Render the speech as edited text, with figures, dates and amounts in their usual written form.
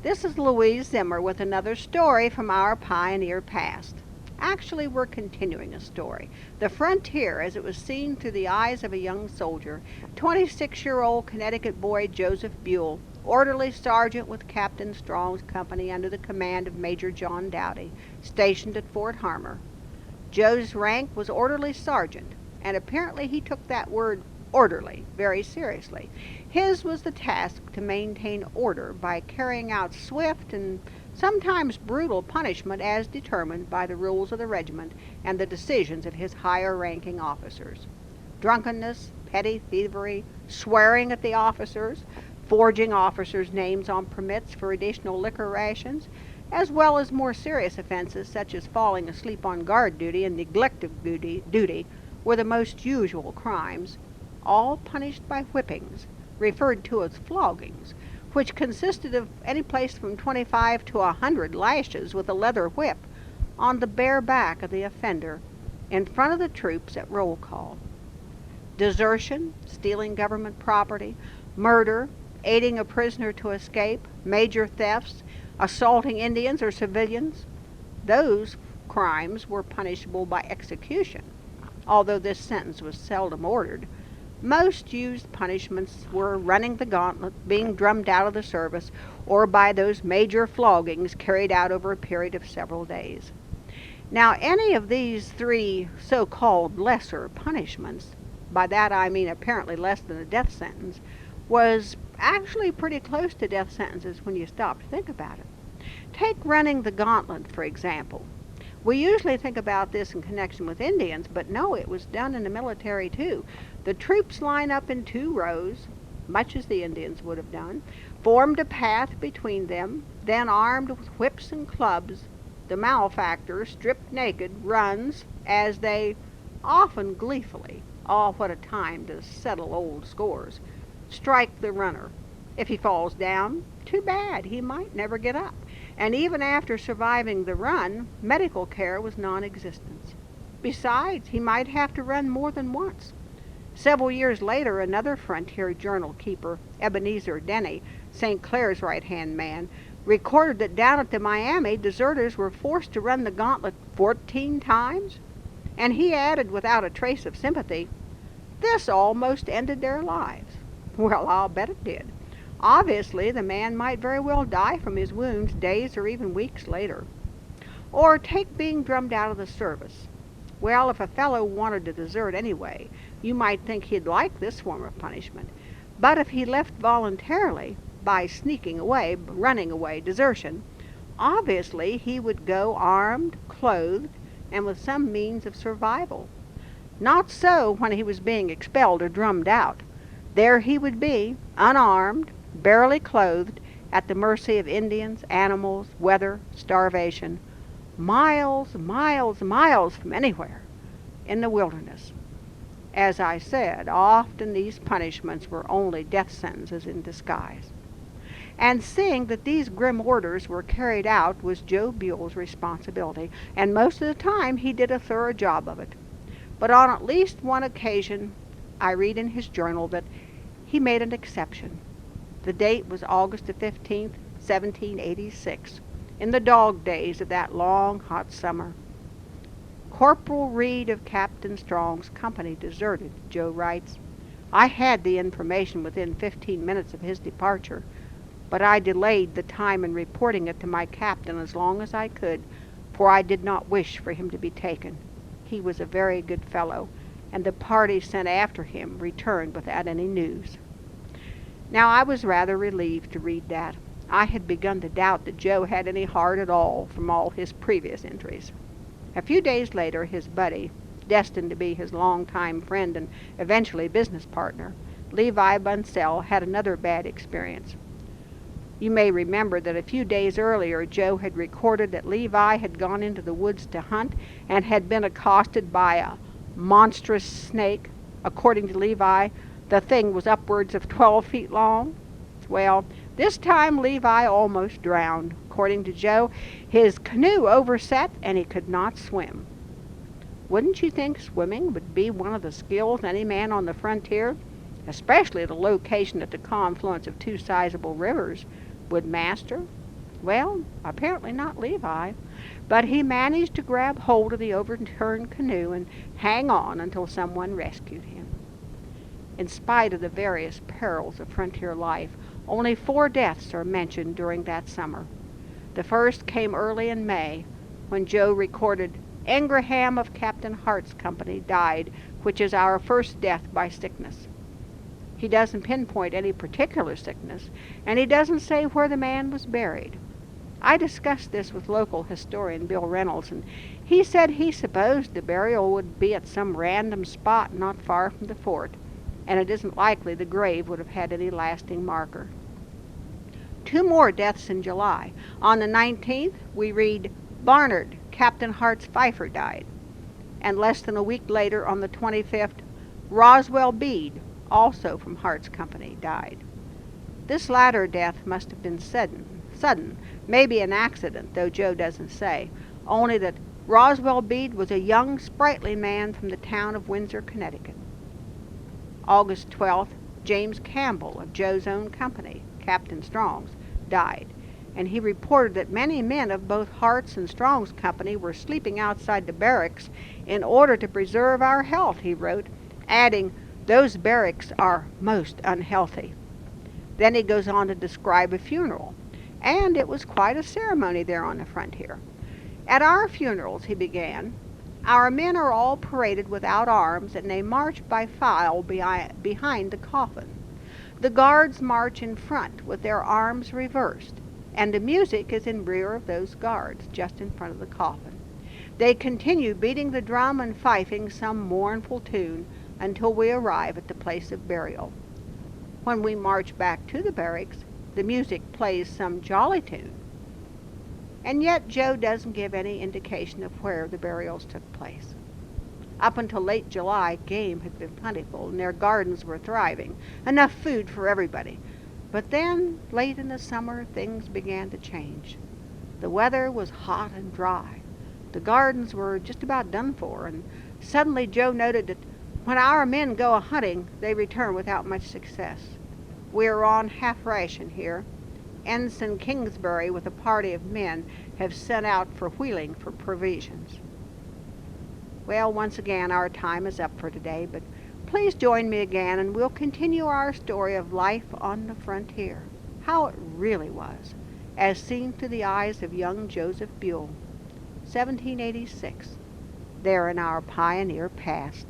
This is Louise Zimmer with another story from our pioneer past. Actually, we're continuing a story. The frontier as it was seen through the eyes of a young soldier, 26-year-old Connecticut boy Joseph Buell, orderly sergeant with Captain Strong's company under the command of Major John Dowdy, stationed at Fort Harmar. Joe's rank was orderly sergeant, and apparently he took that word orderly very seriously. His was the task to maintain order by carrying out swift and sometimes brutal punishment as determined by the rules of the regiment and the decisions of his higher-ranking officers. Drunkenness, petty thievery, swearing at the officers, forging officers' names on permits for additional liquor rations, as well as more serious offenses such as falling asleep on guard duty and neglect of duty were the most usual crimes, all punished by whippings, referred to as floggings, which consisted of any place from 25 to 100 lashes with a leather whip on the bare back of the offender in front of the troops at roll call. Desertion, stealing government property, murder, aiding a prisoner to escape, major thefts, assaulting Indians or civilians, those crimes were punishable by execution, although this sentence was seldom ordered. Most used punishments were running the gauntlet, being drummed out of the service, or by those major floggings carried out over a period of several days. Now, any of these three so-called lesser punishments, by that I mean apparently less than a death sentence, was actually pretty close to death sentences when you stop to think about it. Take running the gauntlet, for example. We usually think about this in connection with Indians, but no, it was done in the military too. The troops line up in 2 rows, much as the Indians would have done, formed a path between them, then armed with whips and clubs, the malefactor, stripped naked, runs as they, often gleefully, what a time to settle old scores, strike the runner. If he falls down, too bad, he might never get up. And even after surviving the run, medical care was non-existent. Besides, he might have to run more than once. Several years later, another frontier journal keeper, Ebenezer Denny, St. Clair's right-hand man, recorded that down at the Miami, deserters were forced to run the gauntlet 14 times. And he added, without a trace of sympathy, "This almost ended their lives." Well, I'll bet it did. Obviously, the man might very well die from his wounds days or even weeks later. Or take being drummed out of the service. Well, if a fellow wanted to desert anyway, you might think he'd like this form of punishment. But if he left voluntarily, by sneaking away, running away, desertion, obviously he would go armed, clothed, and with some means of survival. Not so when he was being expelled or drummed out. There he would be, unarmed, barely clothed, at the mercy of Indians, animals, weather, starvation, miles, miles, miles from anywhere, in the wilderness. As I said, often these punishments were only death sentences in disguise. And seeing that these grim orders were carried out was Joe Buell's responsibility, and most of the time he did a thorough job of it. But on at least one occasion, I read in his journal that he made an exception. The date was August the 15th, 1786, in the dog days of that long, hot summer. Corporal Reed of Captain Strong's company deserted, Joe writes. I had the information within 15 minutes of his departure, but I delayed the time in reporting it to my captain as long as I could, for I did not wish for him to be taken. He was a very good fellow, and the party sent after him returned without any news. Now, I was rather relieved to read that. I had begun to doubt that Joe had any heart at all from all his previous entries. A few days later, his buddy, destined to be his longtime friend and eventually business partner, Levi Bunsell, had another bad experience. You may remember that a few days earlier, Joe had recorded that Levi had gone into the woods to hunt and had been accosted by a monstrous snake. According to Levi, the thing was upwards of 12 feet long. Well, this time Levi almost drowned. According to Joe, his canoe overset and he could not swim. Wouldn't you think swimming would be one of the skills any man on the frontier, especially at a location at the confluence of 2 sizable rivers, would master? Well, apparently not Levi, but he managed to grab hold of the overturned canoe and hang on until someone rescued him. In spite of the various perils of frontier life, only 4 deaths are mentioned during that summer. The first came early in May, when Joe recorded, "Ingraham of Captain Hart's company died, which is our first death by sickness." He doesn't pinpoint any particular sickness, and he doesn't say where the man was buried. I discussed this with local historian Bill Reynolds, and he said he supposed the burial would be at some random spot not far from the fort, and it isn't likely the grave would have had any lasting marker. 2 more deaths in July. On the 19th, we read, "Barnard, Captain Hart's fifer, died." And less than a week later, on the 25th, "Roswell Bede, also from Hart's company, died." This latter death must have been sudden, maybe an accident, though Joe doesn't say, only that Roswell Bede was a young, sprightly man from the town of Windsor, Connecticut. August 12th, James Campbell of Joe's own company, Captain Strong's, died, and he reported that many men of both Hart's and Strong's company were sleeping outside the barracks in order to preserve our health, he wrote, adding, "Those barracks are most unhealthy." Then he goes on to describe a funeral, and it was quite a ceremony there on the frontier. "At our funerals," he began, "our men are all paraded without arms, and they march by file behind the coffin. The guards march in front with their arms reversed, and the music is in rear of those guards, just in front of the coffin. They continue beating the drum and fifing some mournful tune until we arrive at the place of burial. When we march back to the barracks, the music plays some jolly tune." And yet Joe doesn't give any indication of where the burials took place. Up until late July, game had been plentiful, and their gardens were thriving, enough food for everybody. But then, late in the summer, things began to change. The weather was hot and dry. The gardens were just about done for, and suddenly Joe noted that when our men go a-hunting, they return without much success. We are on half ration here. Ensign Kingsbury with a party of men have sent out for Wheeling for provisions. Well, once again, our time is up for today, but please join me again and we'll continue our story of life on the frontier, how it really was, as seen through the eyes of young Joseph Buell, 1786, there in our pioneer past.